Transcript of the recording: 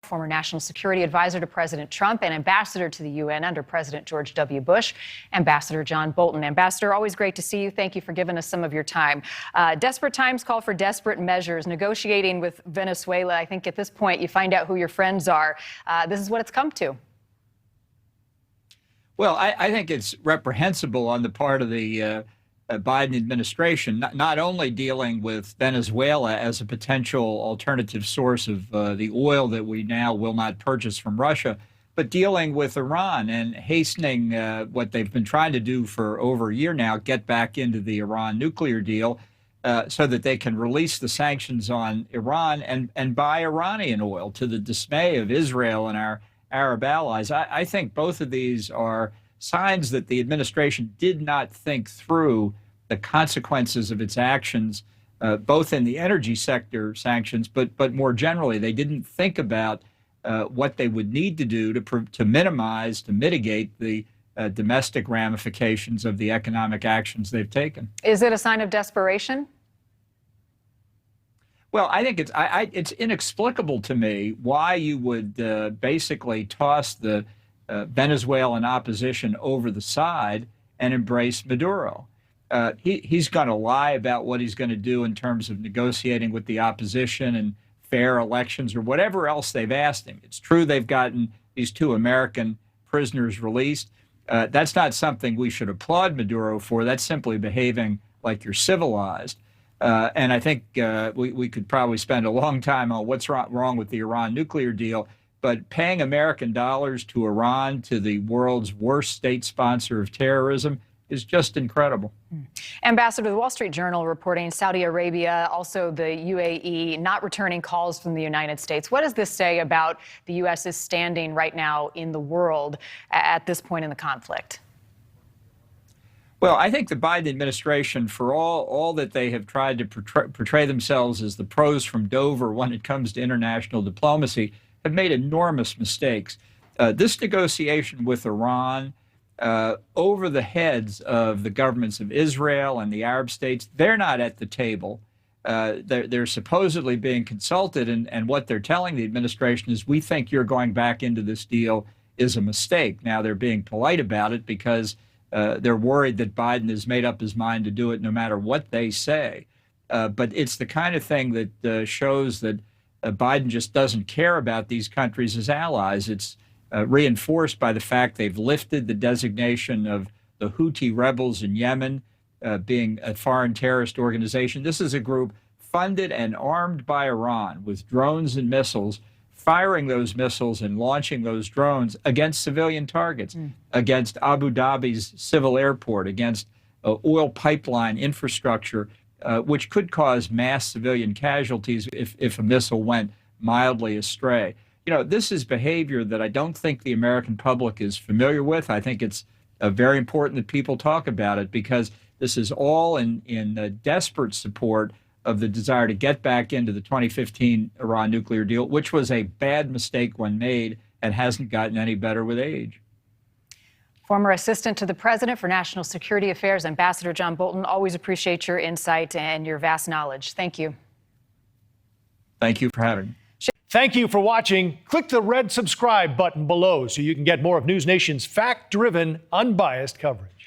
Former national security advisor to President Trump and ambassador to the UN under President George W. Bush, Ambassador John Bolton. Ambassador, always great to see you. Thank you for giving us some of your time. Desperate times call for desperate measures. Negotiating with Venezuela, I think at this point you find out who your friends are. This is what it's come to. Well, I think it's reprehensible on the part of the Biden administration, not only dealing with Venezuela as a potential alternative source of the oil that we now will not purchase from Russia, but dealing with Iran and hastening what they've been trying to do for over a year now, get back into the Iran nuclear deal so that they can release the sanctions on Iran and buy Iranian oil to the dismay of Israel and our Arab allies. I think both of these are signs that the administration did not think through the consequences of its actions, both in the energy sector sanctions, but more generally, they didn't think about what they would need to do to minimize, to mitigate the domestic ramifications of the economic actions they've taken. Is it a sign of desperation? Well, I think it's inexplicable to me why you would basically toss the Venezuelan opposition over the side and embrace Maduro. He's going to lie about what he's going to do in terms of negotiating with the opposition and fair elections or whatever else they've asked him. It's true they've gotten these 2 American prisoners released. That's not something we should applaud Maduro for. That's simply behaving like you're civilized. And I think we could probably spend a long time on what's wrong with the Iran nuclear deal. But paying American dollars to Iran, to the world's worst state sponsor of terrorism, is just incredible. Ambassador, the Wall Street Journal reporting Saudi Arabia, also the UAE, not returning calls from the United States. What does this say about the U.S.'s standing right now in the world at this point in the conflict? Well, I think the Biden administration, for all that they have tried to portray themselves as the pros from Dover when it comes to international diplomacy, have made enormous mistakes. This negotiation with Iran over the heads of the governments of Israel and the Arab states, they're not at the table. They're supposedly being consulted, and what they're telling the administration is, we think you're going back into this deal is a mistake. Now, they're being polite about it because they're worried that Biden has made up his mind to do it no matter what they say. But it's the kind of thing that shows that Biden just doesn't care about these countries as allies. It's reinforced by the fact they've lifted the designation of the Houthi rebels in Yemen being a foreign terrorist organization. This is a group funded and armed by Iran with drones and missiles, firing those missiles and launching those drones against civilian targets, against Abu Dhabi's civil airport, against oil pipeline infrastructure, which could cause mass civilian casualties if a missile went mildly astray. You know, this is behavior that I don't think the American public is familiar with. I think it's very important that people talk about it, because this is all in desperate support of the desire to get back into the 2015 Iran nuclear deal, which was a bad mistake when made and hasn't gotten any better with age. Former Assistant to the President for National Security Affairs, Ambassador John Bolton, always appreciate your insight and your vast knowledge. Thank you. Thank you for having me. Thank you for watching. Click the red subscribe button below so you can get more of NewsNation's fact-driven, unbiased coverage.